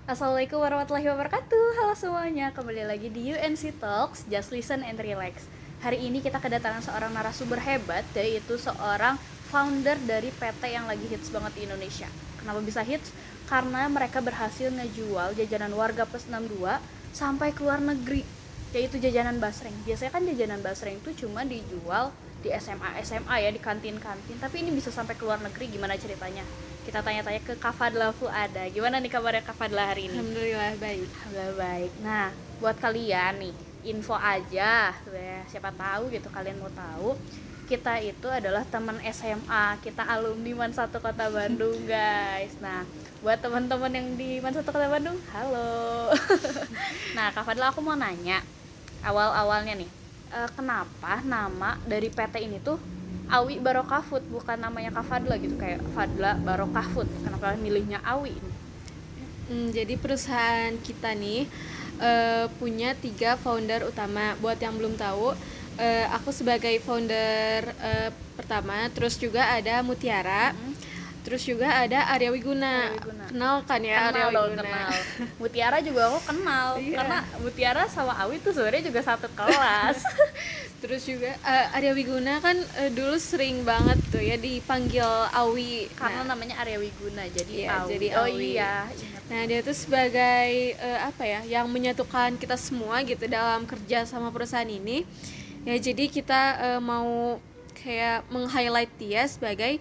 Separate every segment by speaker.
Speaker 1: Assalamualaikum warahmatullahi wabarakatuh. Halo semuanya, kembali lagi di UNC Talks, Just Listen and Relax. Hari ini kita kedatangan seorang narasumber hebat, yaitu seorang founder dari PT yang lagi hits banget di Indonesia. Kenapa bisa hits? Karena mereka berhasil ngejual jajanan warga plus 62 sampai ke luar negeri, yaitu jajanan basreng. Biasanya kan jajanan basreng itu cuma dijual di SMA ya, di kantin-kantin, tapi ini bisa sampai ke luar negeri. Gimana ceritanya? Kita tanya-tanya ke Kak Fadla Fuada. Gimana nih kabarnya Kak Fadla hari ini?
Speaker 2: Alhamdulillah baik.
Speaker 1: Alhamdulillah baik. Nah, buat kalian nih, info aja ya, siapa tahu gitu kalian mau tahu. Kita itu adalah teman SMA, kita alumni Man 1 Kota Bandung, guys. Nah, buat teman-teman yang di Man 1 Kota Bandung, halo. Nah, Kak Fadla, aku mau nanya awal-awalnya nih, kenapa nama dari PT ini tuh Awi Barokah Food, bukan namanya Kak Fadla gitu, kayak Fadla Barokah Food. Kenapa milihnya Awi ini?
Speaker 2: Jadi perusahaan kita nih punya 3 founder utama. Buat yang belum tahu, aku sebagai founder pertama, terus juga ada Mutiara, terus juga ada Arya Wiguna.
Speaker 1: Arya Wiguna.
Speaker 2: Kenal kan ya Arya
Speaker 1: Kenal dong,
Speaker 2: Wiguna?
Speaker 1: kenal. Mutiara juga aku kenal,
Speaker 2: Iya.
Speaker 1: karena Mutiara sama Awi tuh sebenarnya juga satu kelas.
Speaker 2: Terus juga Arya Wiguna kan dulu sering banget tuh ya dipanggil Awi.
Speaker 1: Karena
Speaker 2: Nah,
Speaker 1: namanya Arya Wiguna, jadi
Speaker 2: iya,
Speaker 1: Awi.
Speaker 2: jadi
Speaker 1: Oh
Speaker 2: Awi.
Speaker 1: iya, ingat.
Speaker 2: Nah, dia tuh sebagai yang menyatukan kita semua gitu dalam kerja sama perusahaan ini. Ya, jadi kita mau kayak meng-highlight dia sebagai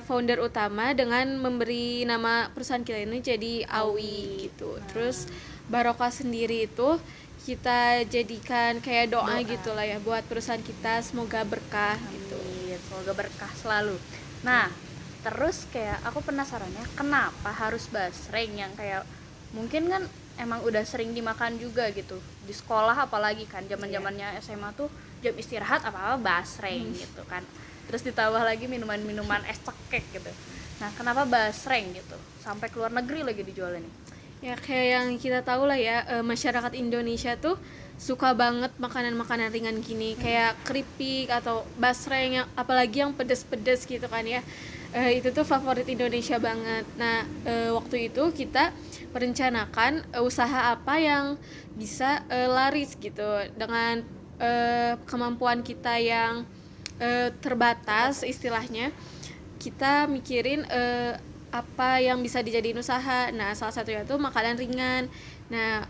Speaker 2: founder utama dengan memberi nama perusahaan kita ini jadi Awi gitu.
Speaker 1: Nah.
Speaker 2: Terus Barokah sendiri itu kita jadikan kayak doa gitu lah ya buat perusahaan kita, semoga berkah gitu.
Speaker 1: Amin, semoga berkah selalu. Nah, terus kayak aku penasarannya, kenapa harus basreng yang kayak mungkin kan emang udah sering dimakan juga gitu di sekolah, apalagi kan zaman-zamannya SMA tuh jam istirahat apa-apa basreng gitu kan. Terus ditambah lagi minuman-minuman es cekek gitu. Nah, kenapa basreng gitu? Sampai keluar negeri lagi dijualnya nih.
Speaker 2: Ya kayak yang kita tahu lah ya, masyarakat Indonesia tuh suka banget makanan-makanan ringan gini, kayak keripik atau basreng, yang apalagi yang pedes-pedes gitu kan ya. Itu tuh favorit Indonesia banget. Nah, waktu itu kita merencanakan usaha apa yang bisa laris gitu dengan kemampuan kita yang terbatas istilahnya. Kita mikirin apa yang bisa dijadiin usaha. Nah, salah satunya tuh makanan ringan. Nah,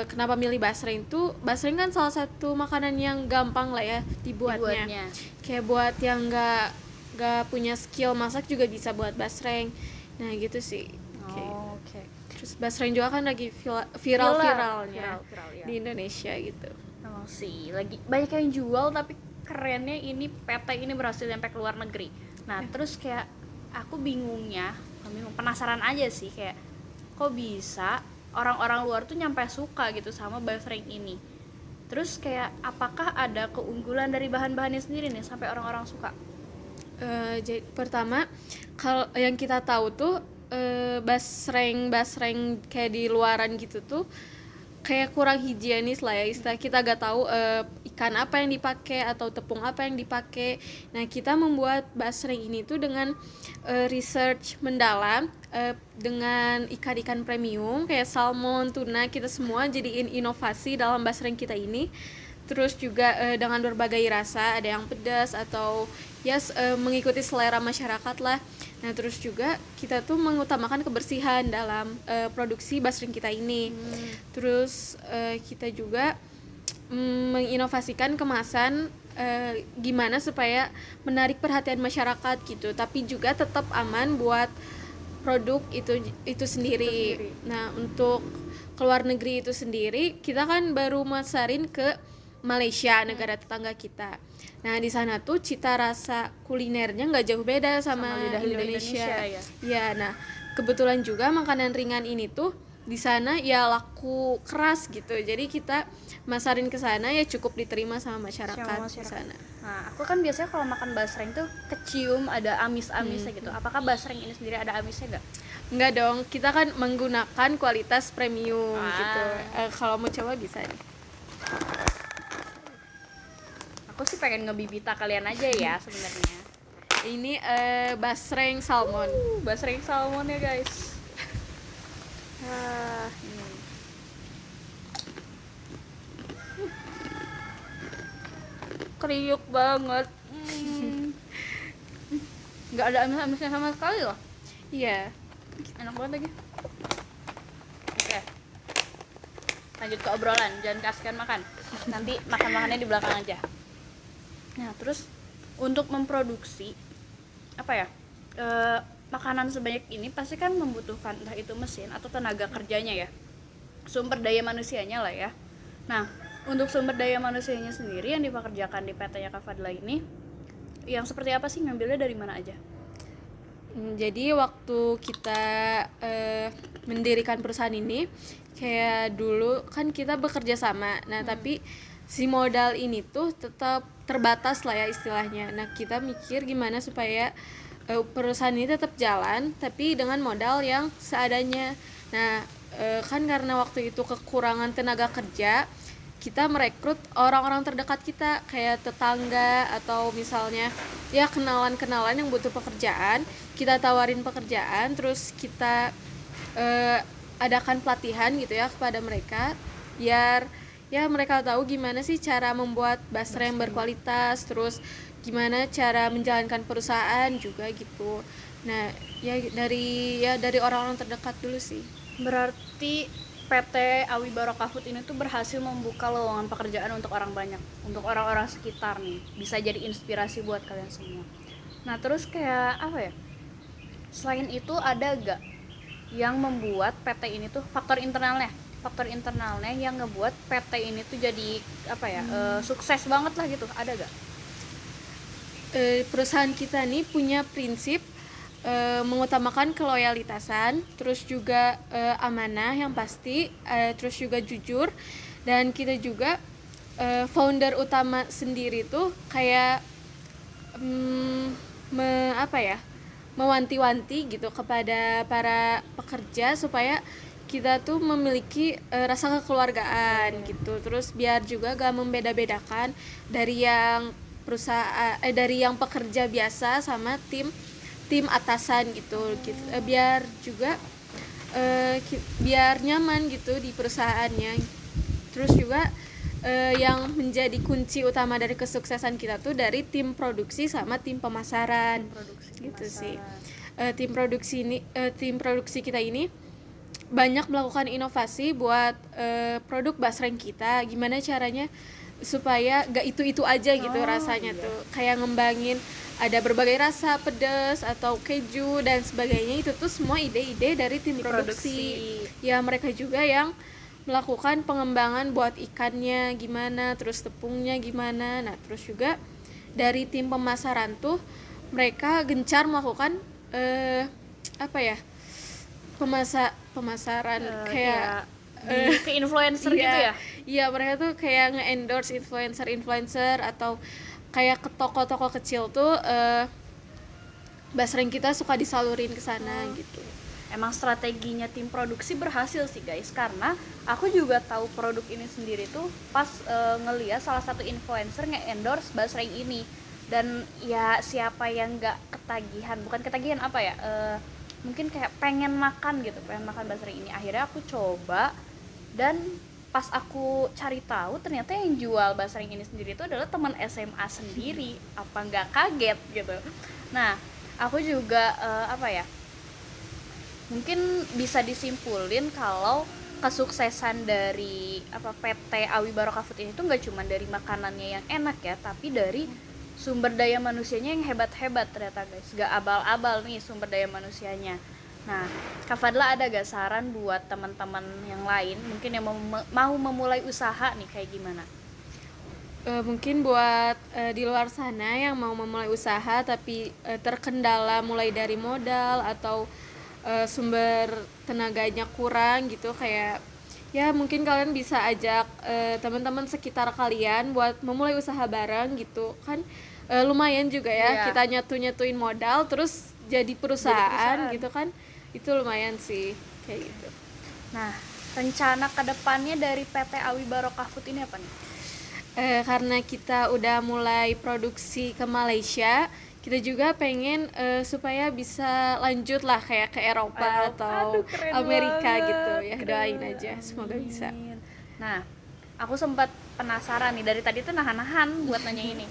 Speaker 2: kenapa milih basreng tuh? Basreng kan salah satu makanan yang gampang lah ya dibuatnya. Kayak buat yang nggak punya skill masak juga bisa buat basreng. Nah, gitu sih.
Speaker 1: Oh, oke.
Speaker 2: Terus basreng juga kan lagi viral-viralnya
Speaker 1: Viral, ya.
Speaker 2: di Indonesia gitu.
Speaker 1: Emang sih, lagi banyak yang jual, tapi kerennya ini PT ini berhasil sampai ke luar negeri. Nah, terus kayak aku penasaran aja sih, kayak kok bisa orang-orang luar tuh nyampe suka gitu sama basreng ini. Terus kayak apakah ada keunggulan dari bahan-bahannya sendiri nih sampai orang-orang suka?
Speaker 2: Jadi pertama, kalau yang kita tahu tuh basreng kayak di luaran gitu tuh kayak kurang higienis lah ya, istilah kita gak tahu ikan apa yang dipakai atau tepung apa yang dipakai. Nah, kita membuat basreng ini tuh dengan research mendalam, dengan ikan-ikan premium kayak salmon, tuna, kita semua jadiin inovasi dalam basreng kita ini. Terus juga dengan berbagai rasa, ada yang pedas atau mengikuti selera masyarakat lah. Nah, terus juga kita tuh mengutamakan kebersihan dalam produksi basreng kita ini. Terus kita juga menginovasikan kemasan gimana supaya menarik perhatian masyarakat gitu, tapi juga tetap aman buat produk itu sendiri. Nah, untuk keluar negeri itu sendiri, kita kan baru masarin ke Malaysia, negara tetangga kita. Nah, di sana tuh cita rasa kulinernya nggak jauh beda sama
Speaker 1: lidah
Speaker 2: Indonesia.
Speaker 1: ya.
Speaker 2: Ya, nah kebetulan juga makanan ringan ini tuh di sana ya laku keras gitu. Jadi kita masarin ke sana ya cukup diterima sama masyarakat di sana.
Speaker 1: Nah, aku kan biasanya kalau makan basreng tuh kecium ada amis-amisnya gitu. Apakah basreng ini sendiri ada amisnya nggak?
Speaker 2: Enggak dong, kita kan menggunakan kualitas premium gitu. Kalau mau coba bisa nih.
Speaker 1: Aku sih pengen ngebibita kalian aja ya sebenarnya.
Speaker 2: Ini basreng salmon.
Speaker 1: Basreng salmon ya guys. Ini kriuk banget. Nggak ada amis-amisnya sama sekali loh.
Speaker 2: Iya.
Speaker 1: Enak banget lagi. Oke, lanjut ke obrolan, jangan kasihkan makan. Nanti makan-makannya di belakang aja. Nah, terus untuk memproduksi apa ya, makanan sebanyak ini pasti kan membutuhkan entah itu mesin atau tenaga kerjanya ya, sumber daya manusianya lah ya. Nah, untuk sumber daya manusianya sendiri yang dipekerjakan di PT-nya Kak Fadla ini, yang seperti apa sih, ngambilnya dari mana aja?
Speaker 2: Jadi waktu kita mendirikan perusahaan ini, kayak dulu kan kita bekerja sama. Nah, tapi si modal ini tuh tetap terbatas lah ya istilahnya. Nah, kita mikir gimana supaya perusahaan ini tetap jalan tapi dengan modal yang seadanya. Nah, kan karena waktu itu kekurangan tenaga kerja, kita merekrut orang-orang terdekat kita, kayak tetangga atau misalnya ya kenalan-kenalan yang butuh pekerjaan, kita tawarin pekerjaan, terus kita adakan pelatihan gitu ya kepada mereka, biar ya mereka tahu gimana sih cara membuat basreng yang berkualitas, terus gimana cara menjalankan perusahaan juga gitu. Nah, dari orang-orang terdekat dulu sih.
Speaker 1: Berarti PT Awi Barokah Food ini tuh berhasil membuka lowongan pekerjaan untuk orang banyak, untuk orang-orang sekitar nih. Bisa jadi inspirasi buat kalian semua. Nah, terus kayak apa ya? Selain itu ada gak yang membuat PT ini tuh faktor internalnya yang ngebuat PT ini tuh jadi apa ya, sukses banget lah gitu, ada gak?
Speaker 2: Perusahaan kita nih punya prinsip mengutamakan keloyalitasan, terus juga amanah yang pasti, terus juga jujur, dan kita juga founder utama sendiri tuh kayak mewanti-wanti gitu kepada para pekerja supaya kita tuh memiliki rasa kekeluargaan gitu. Terus biar juga gak membeda-bedakan dari yang dari yang pekerja biasa sama tim atasan gitu. Biar juga biar nyaman gitu di perusahaannya. Terus juga yang menjadi kunci utama dari kesuksesan kita tuh dari tim produksi sama tim pemasaran, gitu sih. Tim produksi kita ini banyak melakukan inovasi buat produk basreng kita. Gimana caranya supaya gak itu aja gitu rasanya tuh, kayak ngembangin ada berbagai rasa, pedas atau keju dan sebagainya. Itu tuh semua ide-ide dari tim produksi. Ya, mereka juga yang melakukan pengembangan buat ikannya gimana, terus tepungnya gimana. Nah, terus juga dari tim pemasaran tuh mereka gencar melakukan pemasaran kayak
Speaker 1: ke influencer gitu ya?
Speaker 2: Iya, mereka tuh kayak nge-endorse influencer atau kayak ke toko-toko kecil tuh basreng kita suka disalurin ke sana gitu.
Speaker 1: Emang strateginya tim produksi berhasil sih guys, karena aku juga tahu produk ini sendiri tuh pas ngeliat salah satu influencer nge-endorse basreng ini. Dan ya siapa yang gak bukan ketagihan apa ya, mungkin kayak pengen makan basreng ini. Akhirnya aku coba, dan pas aku cari tahu ternyata yang jual basreng ini sendiri itu adalah teman SMA sendiri. Apa nggak kaget gitu. Nah, aku juga mungkin bisa disimpulin kalau kesuksesan dari PT Awi Barokah Food ini tuh nggak cuma dari makanannya yang enak ya, tapi dari sumber daya manusianya yang hebat-hebat ternyata guys. Gak abal-abal nih sumber daya manusianya. Nah, Kak Fadla ada gak saran buat teman-teman yang lain mungkin yang mau memulai usaha nih, kayak gimana?
Speaker 2: Mungkin buat di luar sana yang mau memulai usaha tapi terkendala mulai dari modal atau sumber tenaganya kurang gitu, kayak ya mungkin kalian bisa ajak teman-teman sekitar kalian buat memulai usaha bareng gitu kan. Lumayan juga ya, kita nyatuin modal terus jadi perusahaan gitu kan, itu lumayan sih kayak gitu.
Speaker 1: Nah, rencana kedepannya dari PT Awi Barokah Food ini apa nih?
Speaker 2: Karena kita udah mulai produksi ke Malaysia, kita juga pengen supaya bisa lanjut lah kayak ke Eropa atau
Speaker 1: Aduh, keren
Speaker 2: Amerika
Speaker 1: banget,
Speaker 2: gitu ya,
Speaker 1: keren
Speaker 2: doain
Speaker 1: banget.
Speaker 2: aja semoga bisa.
Speaker 1: Amin. Nah, aku sempat penasaran nih, dari tadi tuh nahan-nahan buat nanya ini.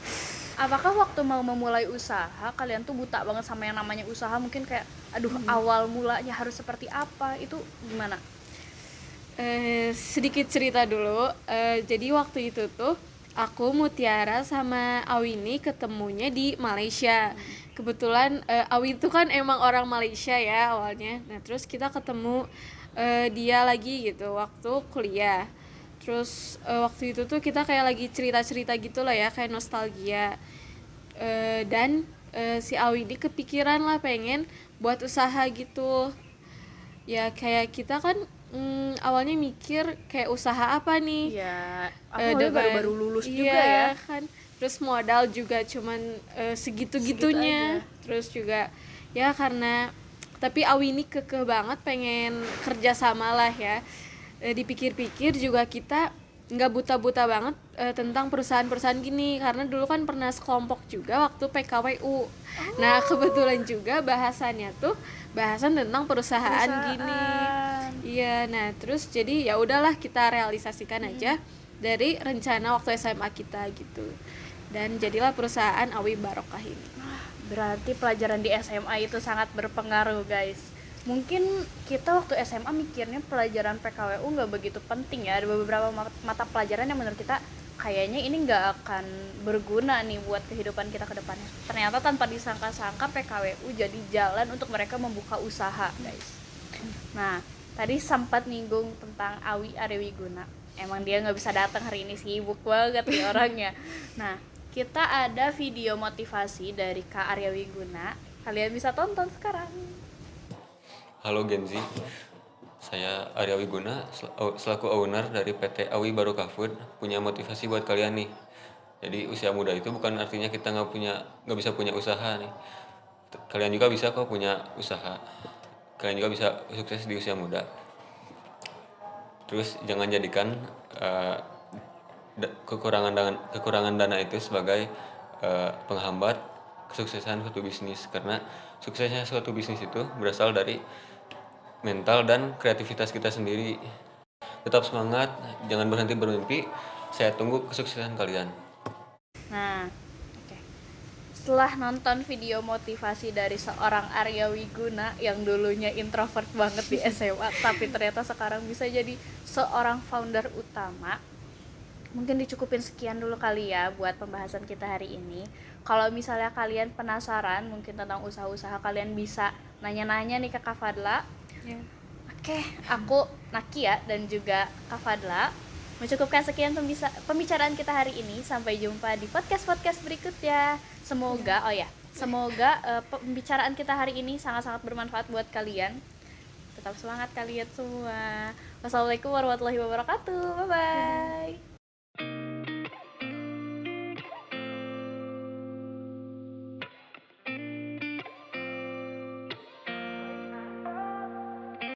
Speaker 1: Apakah waktu mau memulai usaha kalian tuh buta banget sama yang namanya usaha, mungkin kayak aduh awal mulanya harus seperti apa, itu gimana?
Speaker 2: Sedikit cerita dulu. Jadi waktu itu tuh aku Mutiara sama Awi ini ketemunya di Malaysia. Kebetulan Awi itu kan emang orang Malaysia ya awalnya. Nah terus kita ketemu dia lagi gitu waktu kuliah. Terus waktu itu tuh kita kayak lagi cerita-cerita gitu lah ya, kayak nostalgia. Dan si Awi ini kepikiran lah pengen buat usaha gitu. Ya kayak kita kan awalnya mikir kayak usaha apa nih.
Speaker 1: Iya, aku
Speaker 2: Dengan
Speaker 1: baru-baru lulus
Speaker 2: iya,
Speaker 1: juga ya.
Speaker 2: kan terus modal juga cuman segitu-gitunya.
Speaker 1: Segitu aja.
Speaker 2: Terus juga ya karena tapi Awi ini kekeh banget pengen kerja sama lah ya. Dipikir-pikir juga kita nggak buta-buta banget tentang perusahaan-perusahaan gini, karena dulu kan pernah sekelompok juga waktu PKWU. Nah kebetulan juga bahasannya tuh bahasan tentang perusahaan gini. Iya, nah terus jadi ya udahlah kita realisasikan aja dari rencana waktu SMA kita gitu. Dan jadilah perusahaan Awi Barokah ini.
Speaker 1: Berarti pelajaran di SMA itu sangat berpengaruh, guys. Mungkin kita waktu SMA mikirnya pelajaran PKWU nggak begitu penting ya. Ada beberapa mata pelajaran yang menurut kita kayaknya ini nggak akan berguna nih buat kehidupan kita ke depannya. Ternyata tanpa disangka-sangka PKWU jadi jalan untuk mereka membuka usaha, guys. Nah, tadi sempat nyinggung tentang Awi Aryawiguna. Emang dia nggak bisa datang hari ini, sibuk banget nih orangnya. Nah, kita ada video motivasi dari Kak Arya Wiguna. Kalian bisa tonton sekarang.
Speaker 3: Halo Gen Z, saya Arya Wiguna selaku owner dari PT Awi Barokah Food, punya motivasi buat kalian nih. Jadi usia muda itu bukan artinya kita nggak bisa punya usaha nih. Kalian juga bisa kok punya usaha. Kalian juga bisa sukses di usia muda. Terus jangan jadikan kekurangan dana itu sebagai penghambat kesuksesan suatu bisnis, karena suksesnya suatu bisnis itu berasal dari mental dan kreativitas kita sendiri. Tetap semangat, jangan berhenti bermimpi. Saya tunggu kesuksesan kalian.
Speaker 1: Nah, oke. Setelah nonton video motivasi dari seorang Arya Wiguna yang dulunya introvert banget di SMA, tapi ternyata sekarang bisa jadi seorang founder utama, mungkin dicukupin sekian dulu kali ya buat pembahasan kita hari ini. Kalau misalnya kalian penasaran mungkin tentang usaha-usaha, kalian bisa nanya-nanya nih ke Kak Fadla.
Speaker 2: Ya.
Speaker 1: Oke, aku Nakia dan juga Kak Fadla mencukupkan sekian pembicaraan kita hari ini. Sampai jumpa di podcast-podcast berikutnya. Semoga semoga pembicaraan kita hari ini sangat-sangat bermanfaat buat kalian. Tetap semangat kalian semua. Wassalamualaikum warahmatullahi wabarakatuh. Bye bye.